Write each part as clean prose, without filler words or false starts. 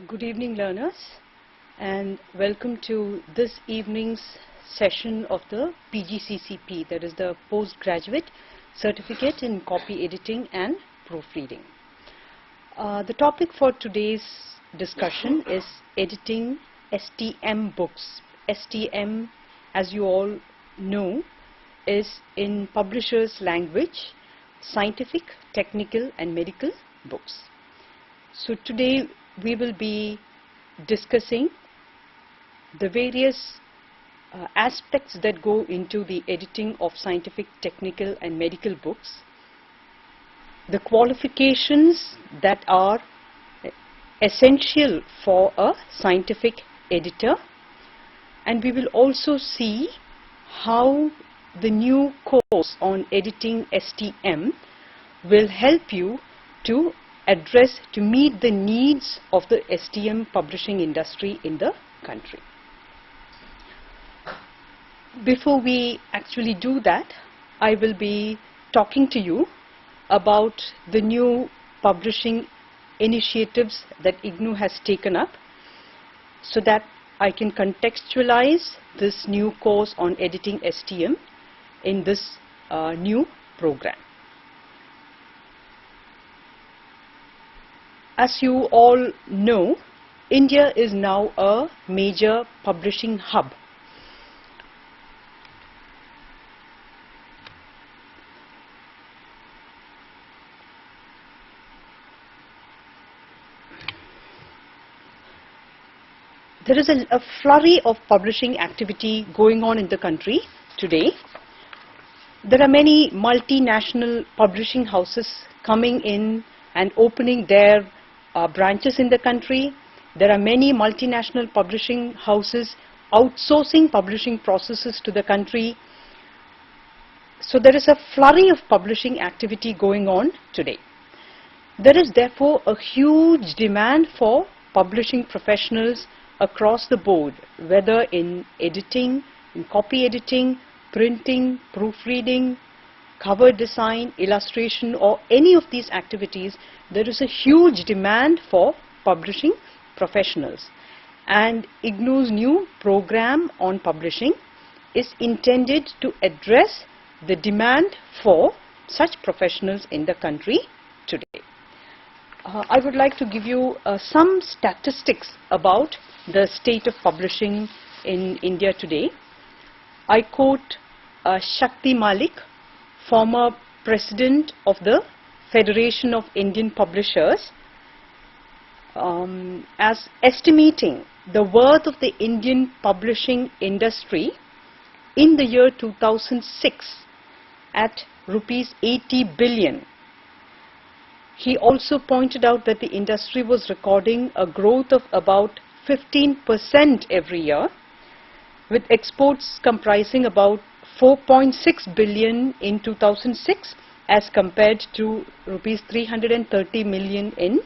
Good evening, learners, and welcome to this evening's session of the PGCCP, that is the Postgraduate Certificate in Copy Editing and Proofreading. The topic for today's discussion is editing STM books. STM, as you all know, is in publisher's language, scientific, technical and medical books. So today we will be discussing the various aspects that go into the editing of scientific, technical and medical books, the qualifications that are essential for a scientific editor, and we will also see how the new course on editing STM will help you to meet the needs of the STM publishing industry in the country. Before we actually do that, I will be talking to you about the new publishing initiatives that IGNOU has taken up so that I can contextualize this new course on editing STM in this new program. As you all know, India is now a major publishing hub. There is a flurry of publishing activity going on in the country today. There are many multinational publishing houses coming in and opening their branches in the country. There are many multinational publishing houses outsourcing publishing processes to the country. So there is a flurry of publishing activity going on today. There is therefore a huge demand for publishing professionals across the board, whether in editing, in copy editing, printing, proofreading, cover design, illustration, or any of these activities. There is a huge demand for publishing professionals, and IGNOU's new program on publishing is intended to address the demand for such professionals in the country today. I would like to give you some statistics about the state of publishing in India today. I quote Shakti Malik, former president of the Federation of Indian Publishers, as estimating the worth of the Indian publishing industry in the year 2006 at rupees 80 billion. He also pointed out that the industry was recording a growth of about 15% every year, with exports comprising about 4.6 billion in 2006 as compared to rupees 330 million in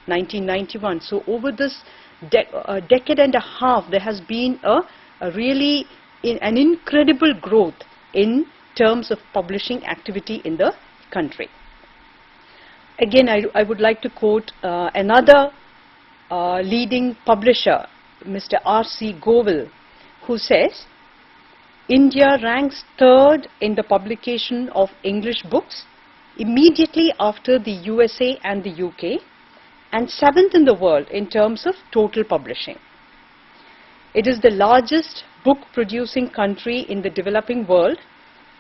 1991. So over this decade and a half, there has been an incredible growth in terms of publishing activity in the country. Again, I would like to quote another leading publisher, Mr. R.C. Govil, who says, India ranks third in the publication of English books, immediately after the USA and the UK, and seventh in the world in terms of total publishing. It is the largest book producing country in the developing world,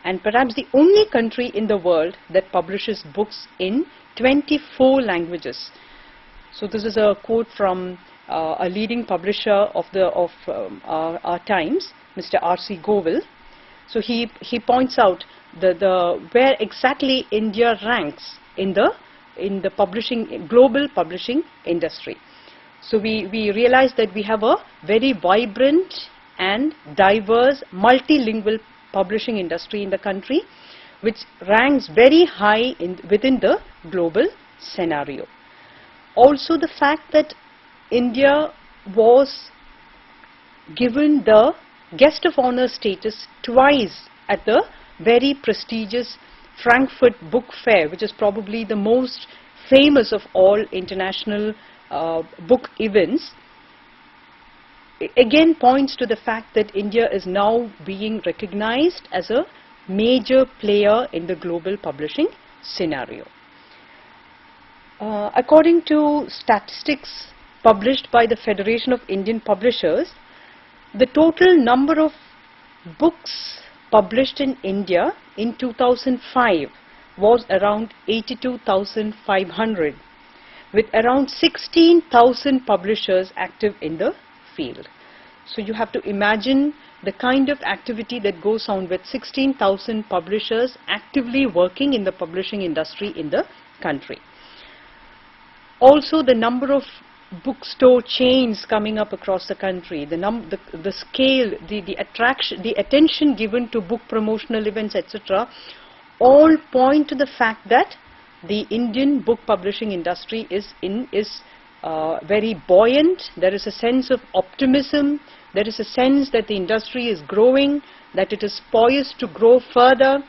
and perhaps the only country in the world that publishes books in 24 languages. So this is a quote from a leading publisher of our times, Mr. R.C. Govil. So he points out where exactly India ranks in the global publishing industry. So we realize that we have a very vibrant and diverse multilingual publishing industry in the country, which ranks very high within the global scenario. Also, the fact that India was given the guest of honor status twice at the very prestigious Frankfurt Book Fair, which is probably the most famous of all international book events, again points to the fact that India is now being recognized as a major player in the global publishing scenario. According to statistics published by the Federation of Indian Publishers, the total number of books published in India in 2005 was around 82,500, with around 16,000 publishers active in the field. So you have to imagine the kind of activity that goes on with 16,000 publishers actively working in the publishing industry in the country. Also, the number of bookstore chains coming up across the country, the scale, the attraction, the attention given to book promotional events, etc., all point to the fact that the Indian book publishing industry is very buoyant. There is a sense of optimism. There is a sense that the industry is growing, that it is poised to grow further,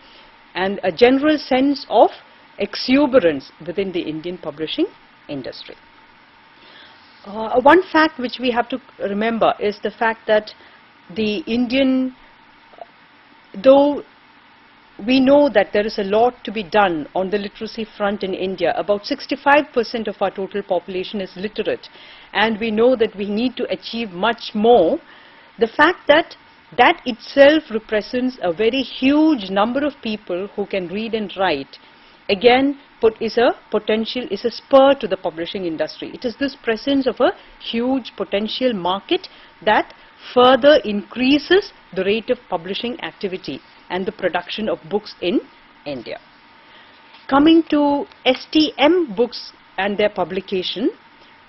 and a general sense of exuberance within the Indian publishing industry. One fact which we have to remember is the fact that the Indian, though we know that there is a lot to be done on the literacy front in India, about 65% of our total population is literate, and we know that we need to achieve much more. The fact that that itself represents a very huge number of people who can read and write, again is a spur to the publishing industry. It is this presence of a huge potential market that further increases the rate of publishing activity and the production of books in India. Coming to STM Books and their publication,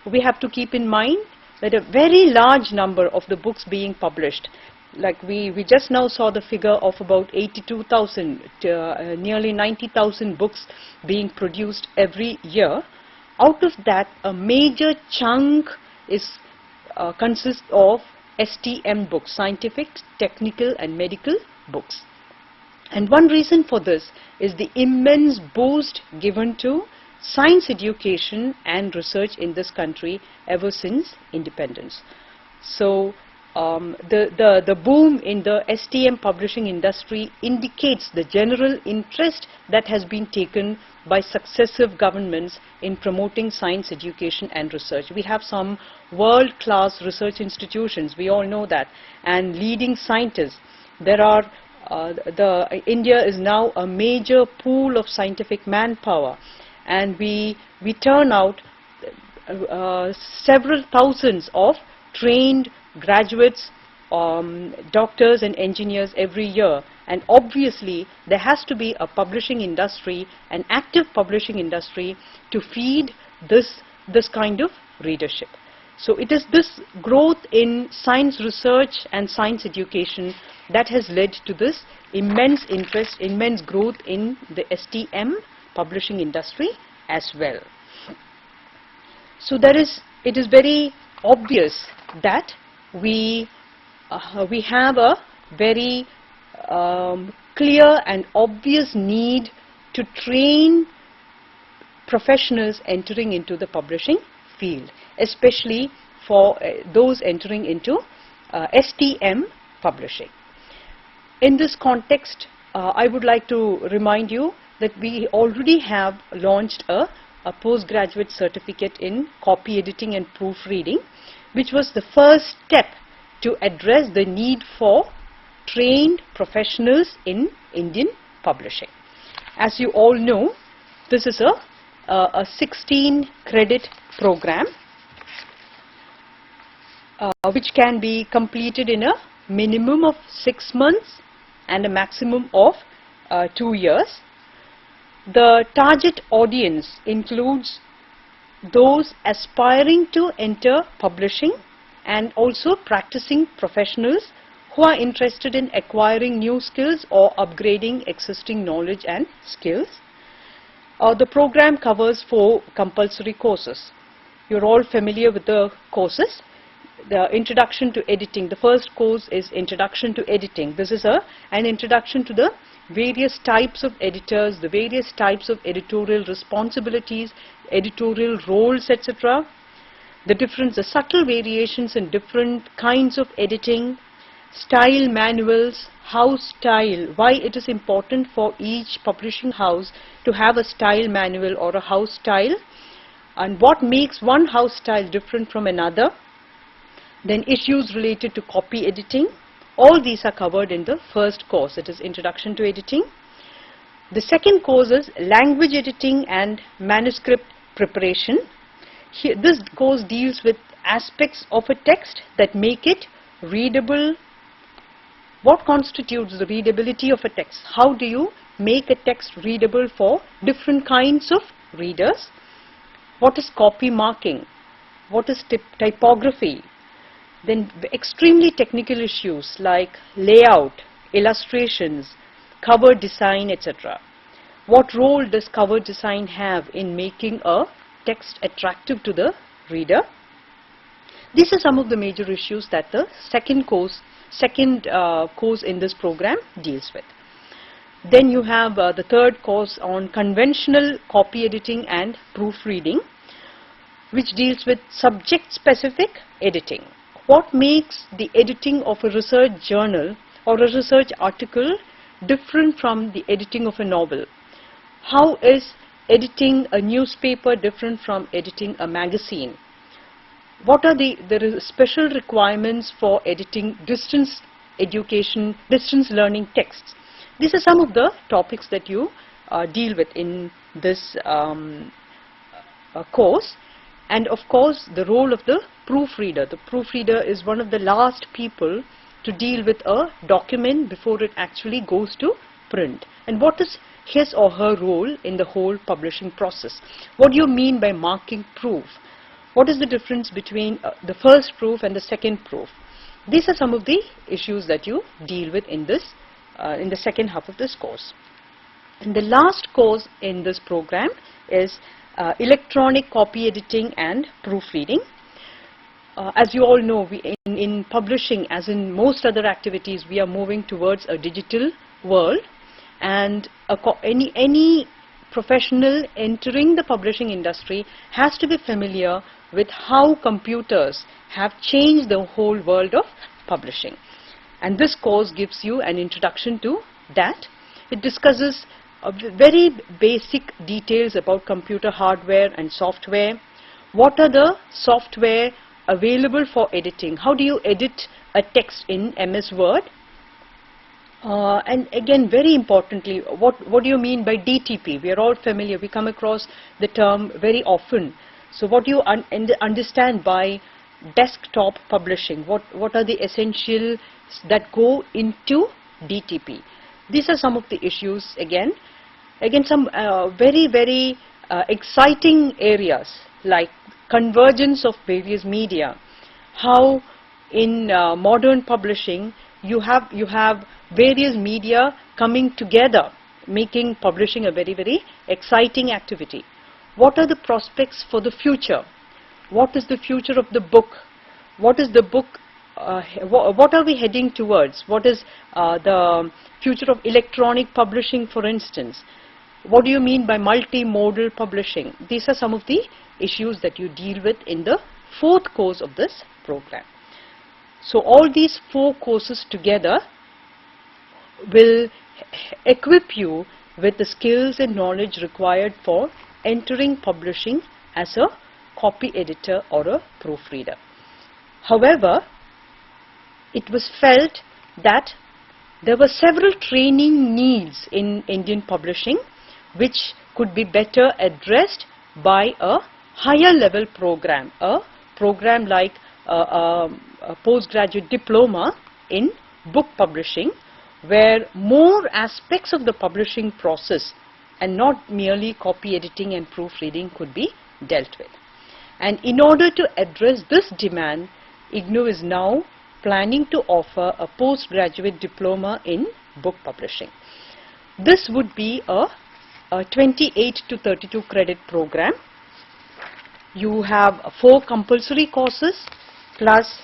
we have to keep in mind that a very large number of the books being published, like we just now saw the figure of about 82,000 to nearly 90,000 books being produced every year. Out of that, a major chunk consists of STM books, scientific, technical and medical books. And one reason for this is the immense boost given to science education and research in this country ever since independence. So the boom in the STM publishing industry indicates the general interest that has been taken by successive governments in promoting science education and research. We have some world-class research institutions, we all know that, and leading scientists. There are India is now a major pool of scientific manpower, and we turn out several thousands of trained graduates, doctors and engineers every year, and obviously there has to be a publishing industry, an active publishing industry, to feed this kind of readership. So it is this growth in science research and science education that has led to this immense interest, immense growth in the STM publishing industry as well. So it is very obvious that we have a very clear and obvious need to train professionals entering into the publishing field, especially for those entering into STM publishing. In this context, I would like to remind you that we already have launched a postgraduate certificate in copy editing and proofreading, which was the first step to address the need for trained professionals in Indian publishing. As you all know, this is a 16-credit program which can be completed in a minimum of 6 months and a maximum of 2 years. The target audience includes those aspiring to enter publishing and also practicing professionals who are interested in acquiring new skills or upgrading existing knowledge and skills. The program covers 4 compulsory courses. You're all familiar with the courses. The introduction to editing. The first course is introduction to editing. This is an introduction to the various types of editors, the various types of editorial responsibilities, editorial roles, etc. the subtle variations in different kinds of editing, style manuals, house style, why it is important for each publishing house to have a style manual or a house style, and what makes one house style different from another. Then issues related to copy editing. All these are covered in the first course, it is Introduction to Editing. The second course is Language Editing and Manuscript Preparation. Here, this course deals with aspects of a text that make it readable. What constitutes the readability of a text? How do you make a text readable for different kinds of readers? What is copy marking? What is typography? Then extremely technical issues like layout, illustrations, cover design, etc. What role does cover design have in making a text attractive to the reader? These are some of the major issues that the second course in this program deals with. Then you have the third course on conventional copy editing and proofreading, which deals with subject-specific editing. What makes the editing of a research journal or a research article different from the editing of a novel? How is editing a newspaper different from editing a magazine? What are the special requirements for editing distance education, distance learning texts? These are some of the topics that you deal with in this course. And of course, the role of the proofreader. The proofreader is one of the last people to deal with a document before it actually goes to print. And what is his or her role in the whole publishing process? What do you mean by marking proof? What is the difference between the first proof and the second proof? These are some of the issues that you deal with in this, in the second half of this course. And the last course in this program is electronic copy editing and proofreading. As you all know, in publishing, as in most other activities, we are moving towards a digital world, and any professional entering the publishing industry has to be familiar with how computers have changed the whole world of publishing. And this course gives you an introduction to that. It discusses very basic details about computer hardware and software. What are the software available for editing? How do you edit a text in MS Word? And again, very importantly, what do you mean by DTP? We are all familiar, we come across the term very often. So what do you understand by desktop publishing? What are the essentials that go into DTP? These are some of the issues again. Again, some very exciting areas like convergence of various media. How in modern publishing you have various media coming together, making publishing a very exciting activity. What are the prospects for the future? What is the future of the book? What is the book? What are we heading towards? What is the future of electronic publishing, for instance? What do you mean by multimodal publishing? These are some of the issues that you deal with in the fourth course of this program. So all these four courses together will equip you with the skills and knowledge required for entering publishing as a copy editor or a proofreader. However, it was felt that there were several training needs in Indian publishing which could be better addressed by a higher level program, a program like a postgraduate diploma in book publishing, where more aspects of the publishing process and not merely copy editing and proofreading could be dealt with. And in order to address this demand, IGNOU is now planning to offer a postgraduate diploma in book publishing. This would be a 28 to 32 credit program. You have 4 compulsory courses plus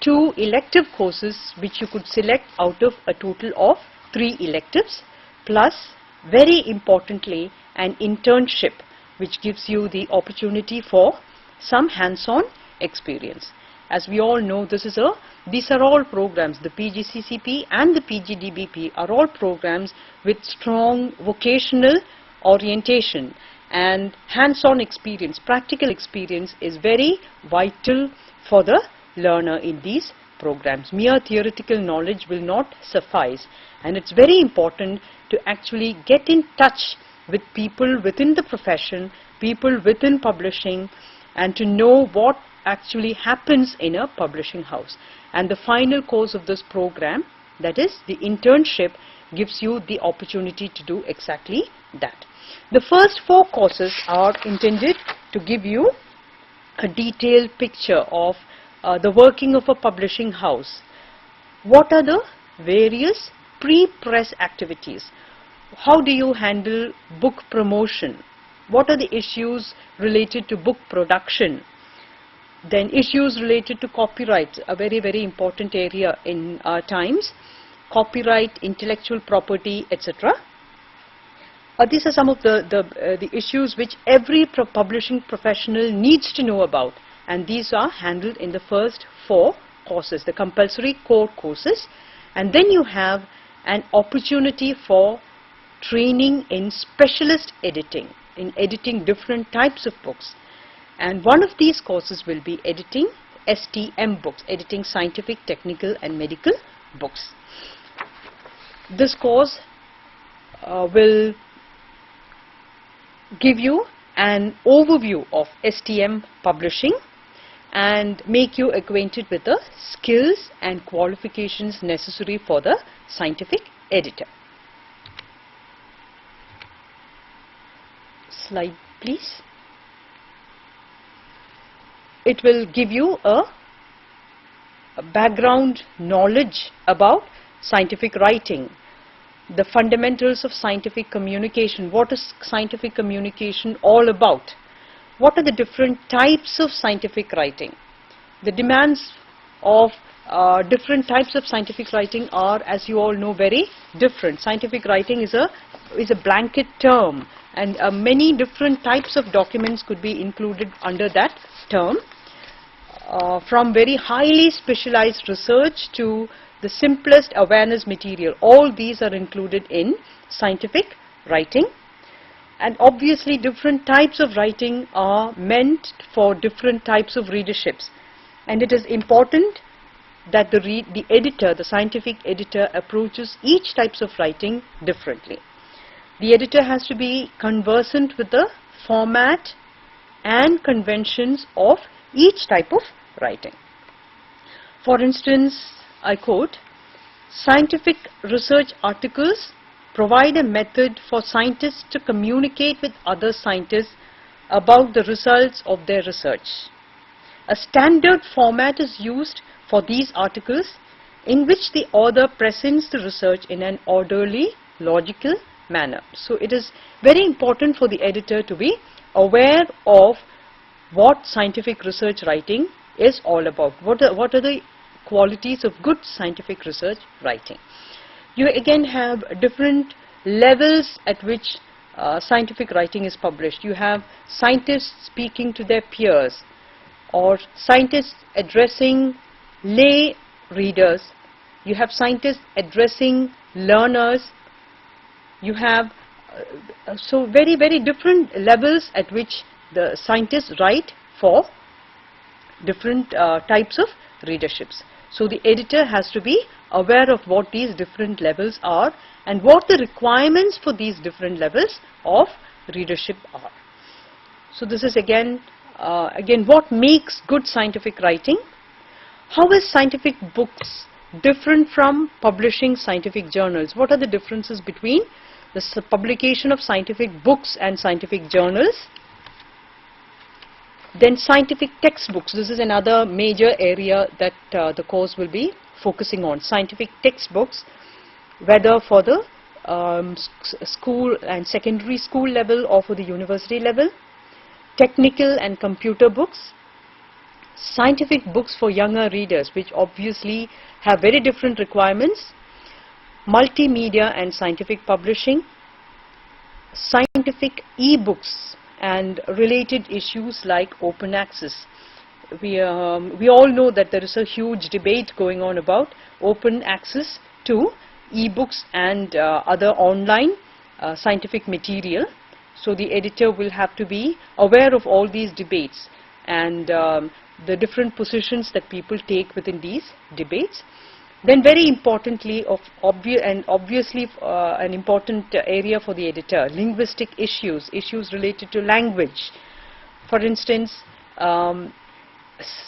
2 elective courses which you could select out of a total of 3 electives, plus very importantly an internship which gives you the opportunity for some hands-on experience. As we all know, these are all programs, the PGCCP and the PGDBP are all programs with strong vocational orientation, and hands-on experience, practical experience is very vital for the learner in these programs. Mere theoretical knowledge will not suffice, and it's very important to actually get in touch with people within the profession, people within publishing, and to know what actually happens in a publishing house. And the final course of this program, that is the internship, gives you the opportunity to do exactly that. The first 4 courses are intended to give you a detailed picture of the working of a publishing house. What are the various pre-press activities? How do you handle book promotion? What are the issues related to book production? Then issues related to copyright, a very, very important area in our times. Copyright, intellectual property, etc. These are some of the issues which every publishing professional needs to know about, and these are handled in the first 4 courses, the compulsory core courses. And then you have an opportunity for training in specialist editing, in editing different types of books. And one of these courses will be editing STM books, editing scientific, technical and medical books. This course will give you an overview of STM publishing and make you acquainted with the skills and qualifications necessary for the scientific editor. Slide please. It will give you a background knowledge about scientific writing, the fundamentals of scientific communication. What is scientific communication all about? What are the different types of scientific writing? The demands of different types of scientific writing are, as you all know, very different. Scientific writing is a blanket term, and many different types of documents could be included under that term, from very highly specialized research to the simplest awareness material. All these are included in scientific writing. And obviously different types of writing are meant for different types of readerships. And it is important that the editor, the scientific editor, approaches each types of writing differently. The editor has to be conversant with the format and conventions of each type of writing. For instance, I quote, "Scientific research articles provide a method for scientists to communicate with other scientists about the results of their research. A standard format is used for these articles in which the author presents the research in an orderly, logical manner." So it is very important for the editor to be aware of what scientific research writing is all about. What are the qualities of good scientific research writing? You again have different levels at which scientific writing is published. You have scientists speaking to their peers, or scientists addressing lay readers. You have scientists addressing learners. You have so very, very different levels at which the scientists write for different types of readerships. So the editor has to be aware of what these different levels are and what the requirements for these different levels of readership are. So this is again what makes good scientific writing. How is scientific books different from publishing scientific journals? What are the differences between the publication of scientific books and scientific journals? Then scientific textbooks. This is another major area that the course will be focusing on. Scientific textbooks, whether for the school and secondary school level or for the university level. Technical and computer books. Scientific books for younger readers, which obviously have very different requirements. Multimedia and scientific publishing. Scientific e-books, and related issues like open access. We all know that there is a huge debate going on about open access to e-books and other online scientific material. So the editor will have to be aware of all these debates and the different positions that people take within these debates. Then very importantly, obviously an important area for the editor, linguistic issues related to language. For instance,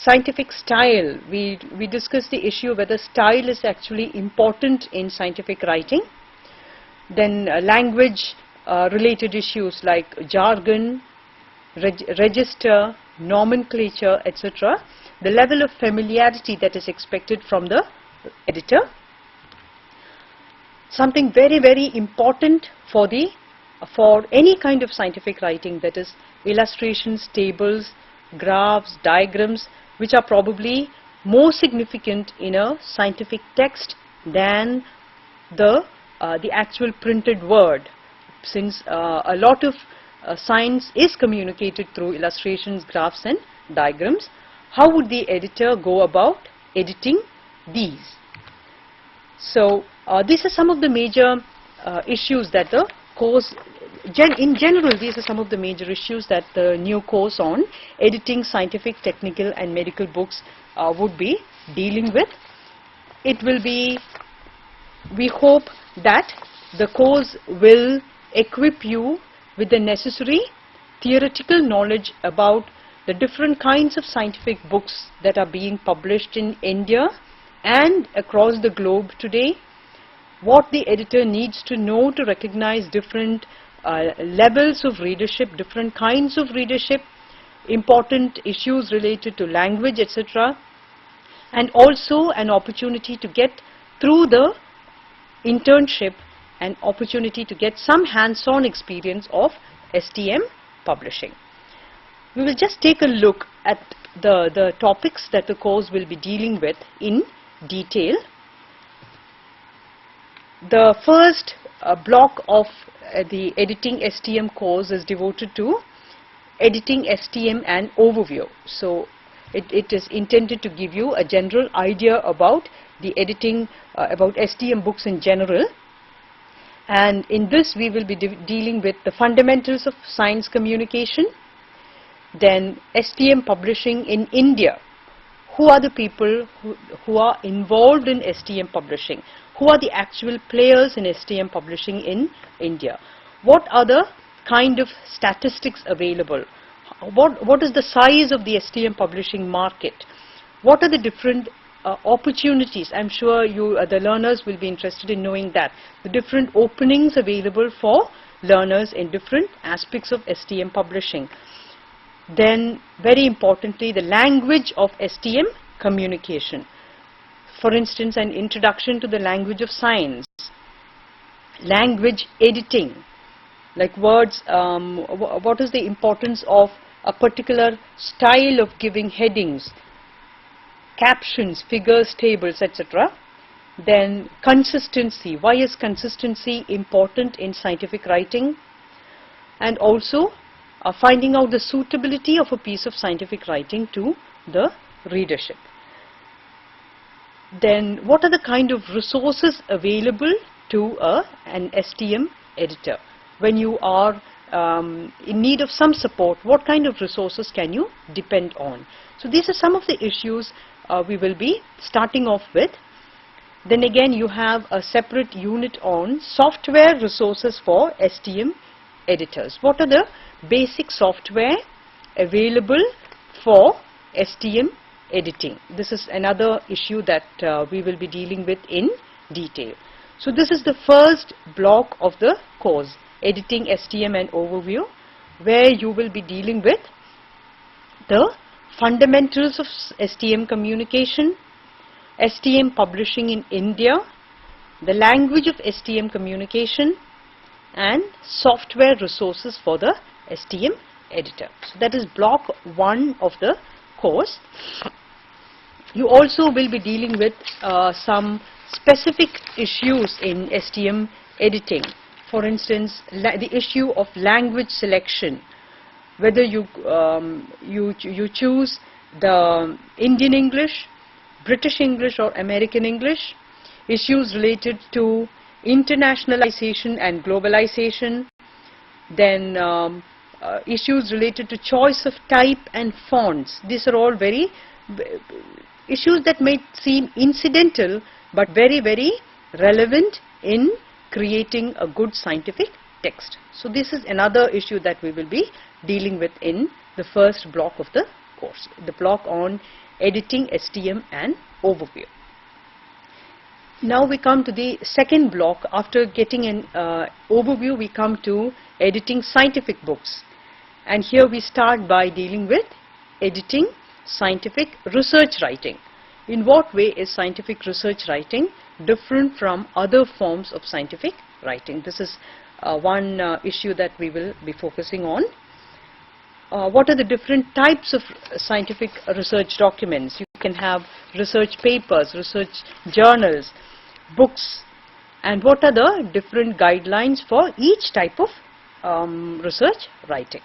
scientific style. We discussed the issue whether style is actually important in scientific writing. Then language related issues like jargon, register, nomenclature, etc. The level of familiarity that is expected from the editor. Something very, very important for any kind of scientific writing, that is illustrations, tables, graphs, diagrams, which are probably more significant in a scientific text than the actual printed word, since a lot of science is communicated through illustrations, graphs and diagrams. How would the editor go about editing these? So these are some of the major issues that the course, in general, these are some of the major issues that the new course on editing scientific, technical and medical books would be dealing with. It will be, we hope that the course will equip you with the necessary theoretical knowledge about the different kinds of scientific books that are being published in India and across the globe today, what the editor needs to know to recognize different levels of readership, different kinds of readership, important issues related to language, etc. And also an opportunity to get through the internship, an opportunity to get some hands-on experience of STM publishing. We will just take a look at the topics that the course will be dealing with in detail. The first block of the editing STM course is devoted to editing STM and overview. So it is intended to give you a general idea about the editing, about STM books in general. And in this we will be dealing with the fundamentals of science communication, then STM publishing in India. Who are the people who are involved in STM publishing? Who are the actual players in STM publishing in India? What are the kind of statistics available? What is the size of the STM publishing market? What are the different opportunities? I'm sure you, the learners will be interested in knowing that. The different openings available for learners in different aspects of STM publishing. Then very importantly, the language of STM communication. For instance, an introduction to the language of science, language editing, like words, what is the importance of a particular style of giving headings, captions, figures, tables, etc. Then consistency. Why is consistency important in scientific writing? And also finding out the suitability of a piece of scientific writing to the readership. Then what are the kind of resources available to an STM editor? When you are in need of some support, what kind of resources can you depend on? So these are some of the issues we will be starting off with. Then again you have a separate unit on software resources for STM editors. What are the basic software available for STM editing? This is another issue that we will be dealing with in detail. So this is the first block of the course, editing STM and overview, where you will be dealing with the fundamentals of STM communication, STM publishing in India, the language of STM communication, and software resources for the STM editor. So that is block 1 of the course. You also will be dealing with some specific issues in STM editing. For instance, the issue of language selection. whether you choose the Indian English, British English or American English, issues related to internationalization and globalization, then issues related to choice of type and fonts. These are all very issues that may seem incidental but very, very relevant in creating a good scientific text. So this is another issue that we will be dealing with in the first block of the course, the block on editing, STM and overview. Now we come to the second block. After getting an overview, we come to editing scientific books. And here we start by dealing with editing scientific research writing. In what way is scientific research writing different from other forms of scientific writing? This is one issue that we will be focusing on. What are the different types of scientific research documents? You can have research papers, research journals, books, and what are the different guidelines for each type of research writing?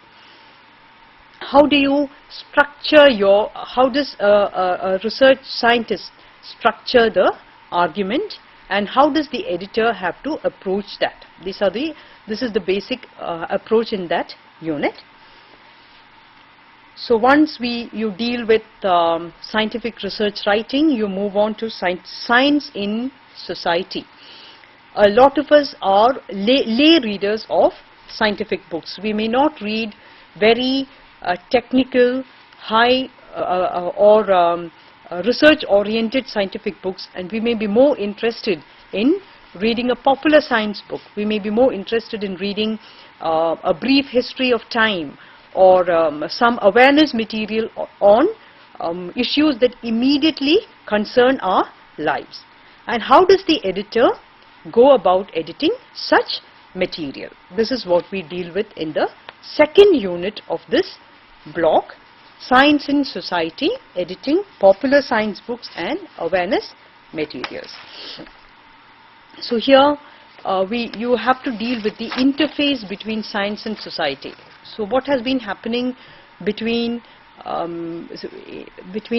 How do you structure how does a research scientist structure the argument, and how does the editor have to approach that? This is the basic approach in that unit. So once you deal with scientific research writing, you move on to science in society. A lot of us are lay readers of scientific books. We may not read very technical, high or research-oriented scientific books, and we may be more interested in reading a popular science book. We may be more interested in reading a brief history of time, or some awareness material on issues that immediately concern our lives. And how does the editor go about editing such material? This is what we deal with in the second unit of this block, Science in Society, editing popular science books and awareness materials. So here you have to deal with the interface between science and society. So what has been happening between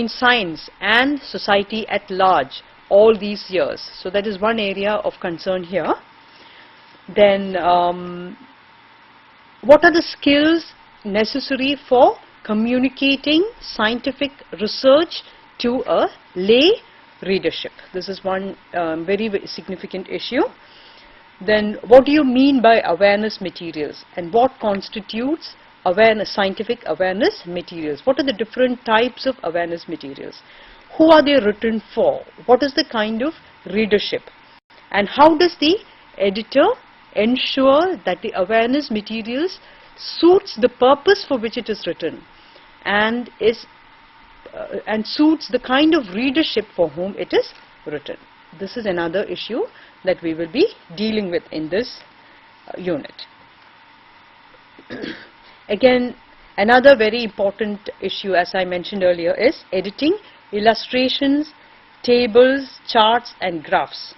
science and society at large all these years? So that is one area of concern here. Then what are the skills necessary for communicating scientific research to a lay readership? This is one very, very significant issue. Then what do you mean by awareness materials, and what constitutes scientific awareness materials? What are the different types of awareness materials? Who are they written for? What is the kind of readership? And how does the editor ensure that the awareness materials suits the purpose for which it is written and suits the kind of readership for whom it is written? This is another issue that we will be dealing with in this unit. Again, another very important issue, as I mentioned earlier, is editing illustrations, tables, charts and graphs.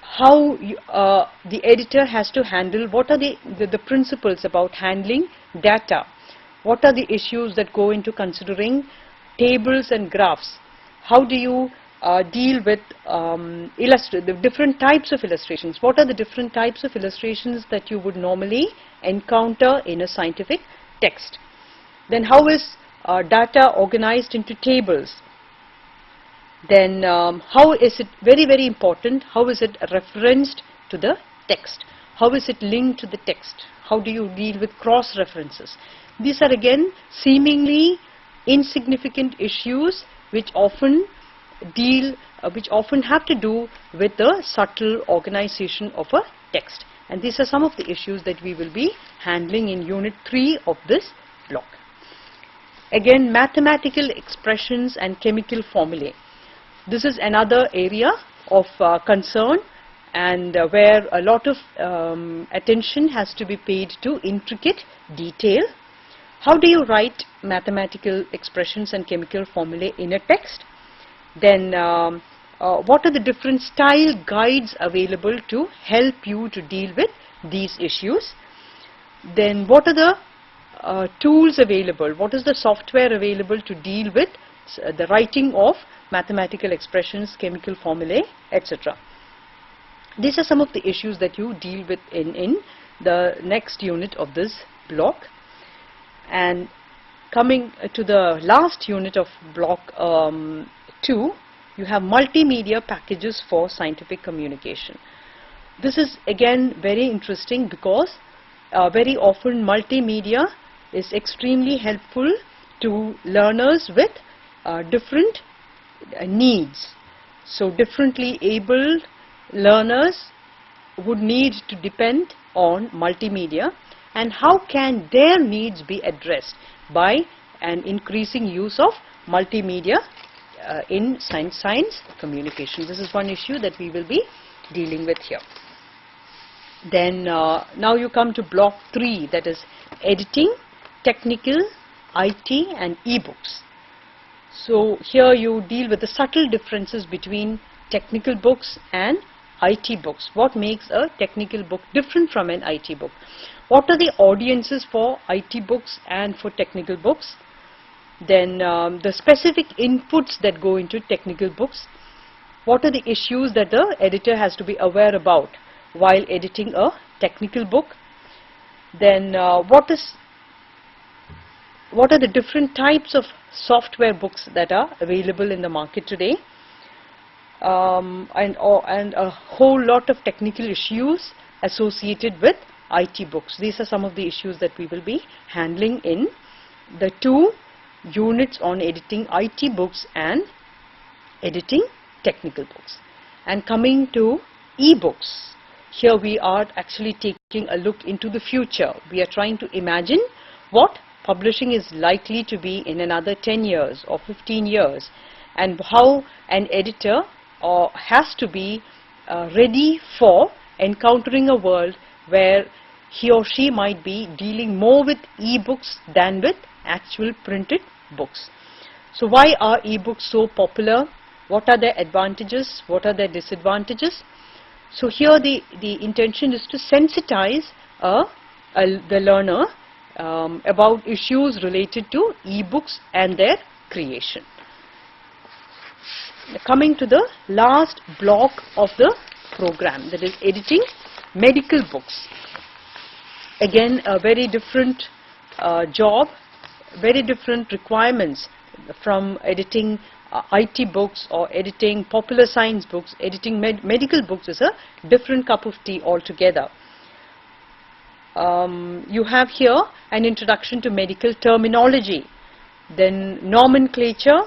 How the editor has to handle, what are the principles about handling data? What are the issues that go into considering tables and graphs? How do you deal with the different types of illustrations? What are the different types of illustrations that you would normally encounter in a scientific text? Then how is data organized into tables? Then how is it, very, very important, how is it referenced to the text? How is it linked to the text? How do you deal with cross references? These are again seemingly insignificant issues which often have to do with the subtle organization of a text. And these are some of the issues that we will be handling in Unit 3 of this block. Again, mathematical expressions and chemical formulae. This is another area of concern, and where a lot of attention has to be paid to intricate detail. How do you write mathematical expressions and chemical formulae in a text? Then what are the different style guides available to help you to deal with these issues? Then what are the tools available? What is the software available to deal with the writing of mathematical expressions, chemical formulae, etc. These are some of the issues that you deal with in the next unit of this block. And coming to the last unit of block 2, you have multimedia packages for scientific communication. This is again very interesting because very often multimedia is extremely helpful to learners with different needs. So differently abled learners would need to depend on multimedia, and how can their needs be addressed by an increasing use of multimedia in science communication. This is one issue that we will be dealing with here. Then now you come to block 3, that is editing, technical, IT and e-books. So here you deal with the subtle differences between technical books and IT books. What makes a technical book different from an IT book? What are the audiences for IT books and for technical books? Then the specific inputs that go into technical books. What are the issues that the editor has to be aware about while editing a technical book? Then what are the different types of software books that are available in the market today? And a whole lot of technical issues associated with IT books. These are some of the issues that we will be handling in the 2 units on editing IT books and editing technical books. And coming to e-books, here we are actually taking a look into the future. We are trying to imagine what publishing is likely to be in another 10 years or 15 years, and how an editor has to be ready for encountering a world where he or she might be dealing more with e-books than with actual printed books. So why are e-books so popular? What are their advantages? What are their disadvantages? So here the intention is to sensitize the learner about issues related to e-books and their creation. Coming to the last block of the program, that is editing medical books. Again, a very different job, very different requirements from editing IT books or editing popular science books. Editing medical books is a different cup of tea altogether. You have here an introduction to medical terminology, then nomenclature,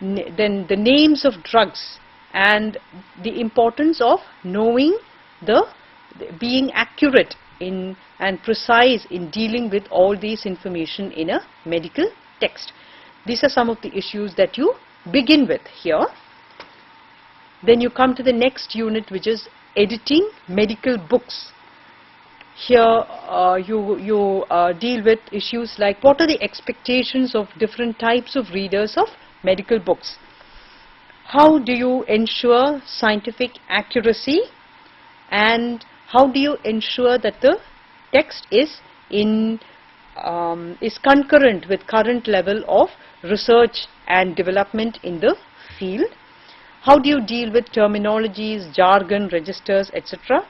then the names of drugs, and the importance of knowing being accurate in and precise in dealing with all these information in a medical text. These are some of the issues that you begin with here. Then you come to the next unit, which is editing medical books. Here you deal with issues like what are the expectations of different types of readers of medical books. How do you ensure scientific accuracy, and how do you ensure that the text is concurrent with current level of research and development in the field? How do you deal with terminologies, jargon, registers, etc.?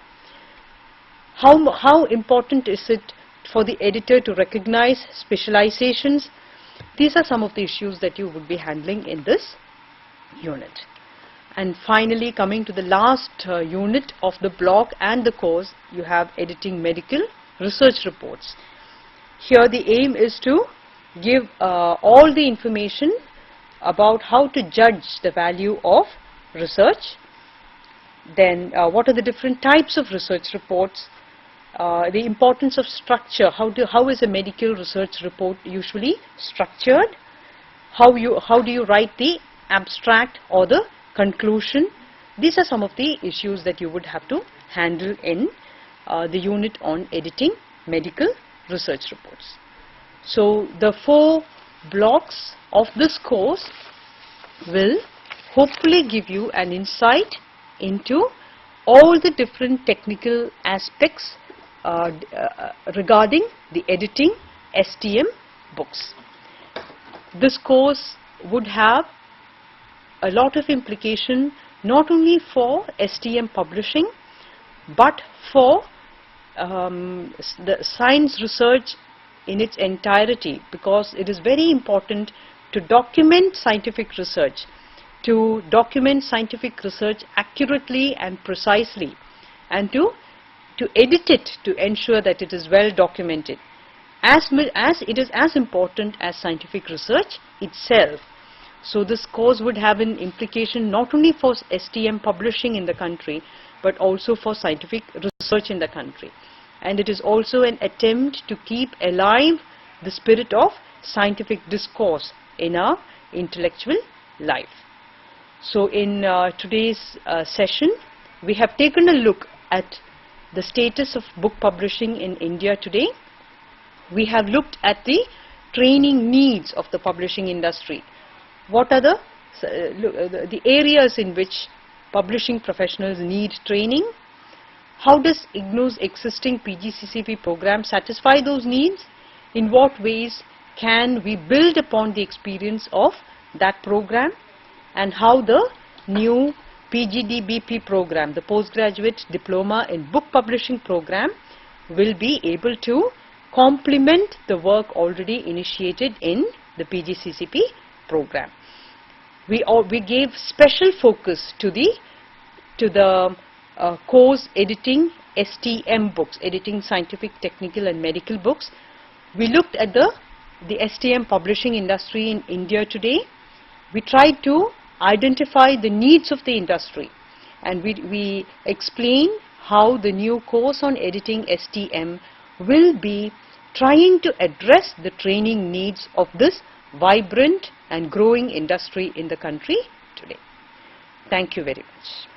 How important is it for the editor to recognize specializations? These are some of the issues that you would be handling in this unit. And finally, coming to the last unit of the block and the course, you have editing medical research reports. Here the aim is to give all the information about how to judge the value of research. Then what are the different types of research reports? The importance of structure. How is a medical research report usually structured? How do you write the abstract or the conclusion? These are some of the issues that you would have to handle in the unit on editing medical research reports. So the 4 blocks of this course will hopefully give you an insight into all the different technical aspects regarding the editing STM books. This course would have a lot of implication not only for STM publishing but for the science research in its entirety, because it is very important to document scientific research, accurately and precisely, and to edit it to ensure that it is well documented, as it is as important as scientific research itself. So this course would have an implication not only for STM publishing in the country but also for scientific research in the country. And it is also an attempt to keep alive the spirit of scientific discourse in our intellectual life. So in today's session, we have taken a look at the status of book publishing in India today. We have looked at the training needs of the publishing industry. What are the areas in which publishing professionals need training? How does IGNOU's existing PGCCP program satisfy those needs? In what ways can we build upon the experience of that program? And how the new PGDBP program, the Postgraduate Diploma in Book Publishing program, will be able to complement the work already initiated in the PGCCP program. We gave special focus to the course editing STM books, editing scientific, technical and medical books. We looked at the STM publishing industry in India today. We tried to identify the needs of the industry, and we explained how the new course on editing STM will be trying to address the training needs of this vibrant and growing industry in the country today. Thank you very much.